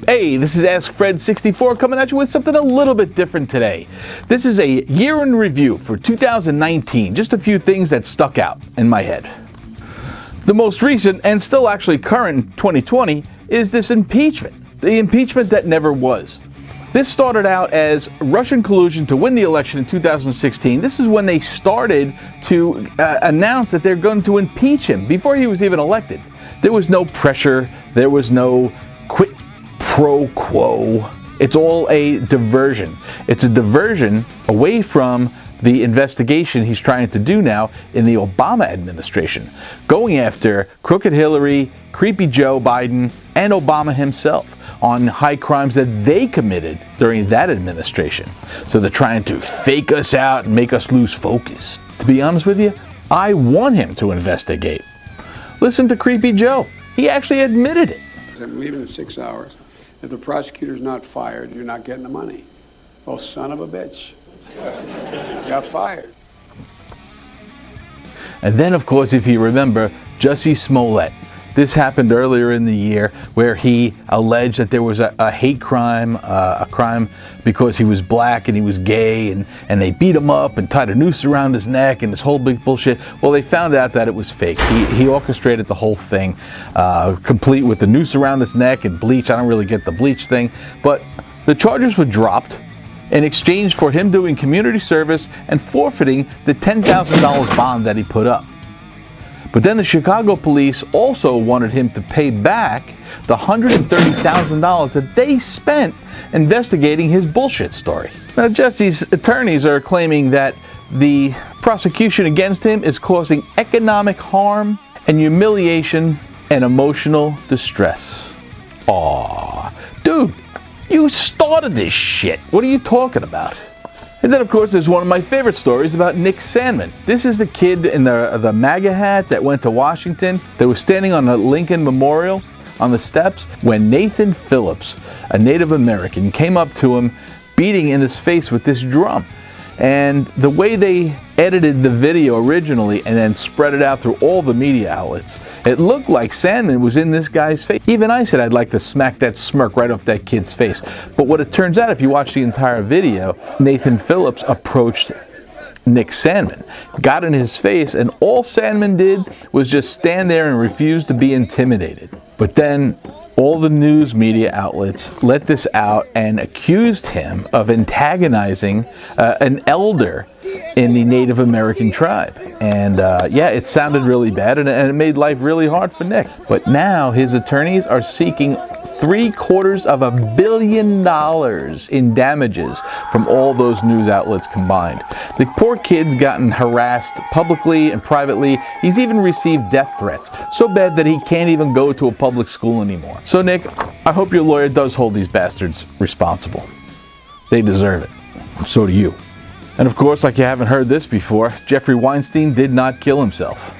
Hey, this is Ask Fred 64 coming at you with something a little bit different today. This is a year in review for 2019, just a few things that stuck out in my head. The most recent, and still actually current 2020, is this impeachment. The impeachment that never was. This started out as Russian collusion to win the election in 2016. This is when they started to announce that they're going to impeach him before he was even elected. There was no pressure. There was no quid pro quo. It's all a diversion. It's a diversion away from the investigation he's trying to do now in the Obama administration, going after crooked Hillary, creepy Joe Biden, and Obama himself on high crimes that they committed during that administration. So they're trying to fake us out and make us lose focus. To be honest with you, I want him to investigate. Listen to creepy Joe. He actually admitted it. I'm leaving in 6 hours. If the prosecutor's not fired, you're not getting the money. Oh, son of a bitch. Got fired. And then, of course, if you remember, Jussie Smollett. This happened earlier in the year where he alleged that there was a hate crime, a crime because he was black and he was gay, and they beat him up and tied a noose around his neck and this whole big bullshit. Well, they found out that it was fake. He orchestrated the whole thing, complete with the noose around his neck and bleach. I don't really get the bleach thing, but the charges were dropped in exchange for him doing community service and forfeiting the $10,000 bond that he put up. But then the Chicago police also wanted him to pay back the $130,000 that they spent investigating his bullshit story. Now, Jussie's attorneys are claiming that the prosecution against him is causing economic harm and humiliation and emotional distress. Aw, dude, you started this shit. What are you talking about? And then, of course, there's one of my favorite stories about Nick Salmon. This is the kid in the MAGA hat that went to Washington, that was standing on the Lincoln Memorial on the steps when Nathan Phillips, a Native American, came up to him, beating in his face with this drum. And the way they edited the video originally and then spread it out through all the media outlets, it looked like Salmon was in this guy's face. Even I said I'd like to smack that smirk right off that kid's face. But what it turns out, if you watch the entire video, Nathan Phillips approached Nick Salmon, got in his face, and all Salmon did was just stand there and refuse to be intimidated. But then all the news media outlets let this out and accused him of antagonizing an elder in the Native American tribe. And yeah, it sounded really bad, and it made life really hard for Nick. But now his attorneys are seeking $750 million in damages from all those news outlets combined. The poor kid's gotten harassed publicly and privately. He's even received death threats, so bad that he can't even go to a public school anymore. So Nick, I hope your lawyer does hold these bastards responsible. They deserve it. So do you. And of course, like you haven't heard this before, Jeffrey Weinstein did not kill himself.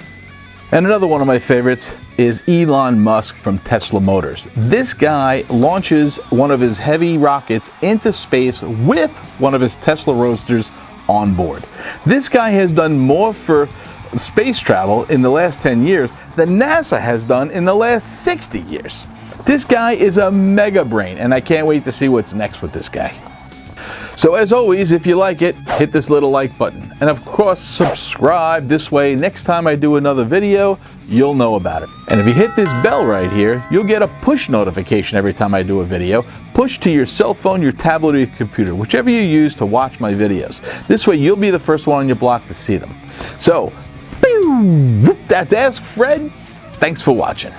And another one of my favorites is Elon Musk from Tesla Motors. This guy launches one of his heavy rockets into space with one of his Tesla Roadsters on board. This guy has done more for space travel in the last 10 years than NASA has done in the last 60 years. This guy is a mega brain, and I can't wait to see what's next with this guy. So as always, if you like it, hit this little like button. And of course, subscribe. This way, next time I do another video, you'll know about it. And if you hit this bell right here, you'll get a push notification every time I do a video. Push to your cell phone, your tablet, or your computer, whichever you use to watch my videos. This way, you'll be the first one on your block to see them. So, that's Ask Fred. Thanks for watching.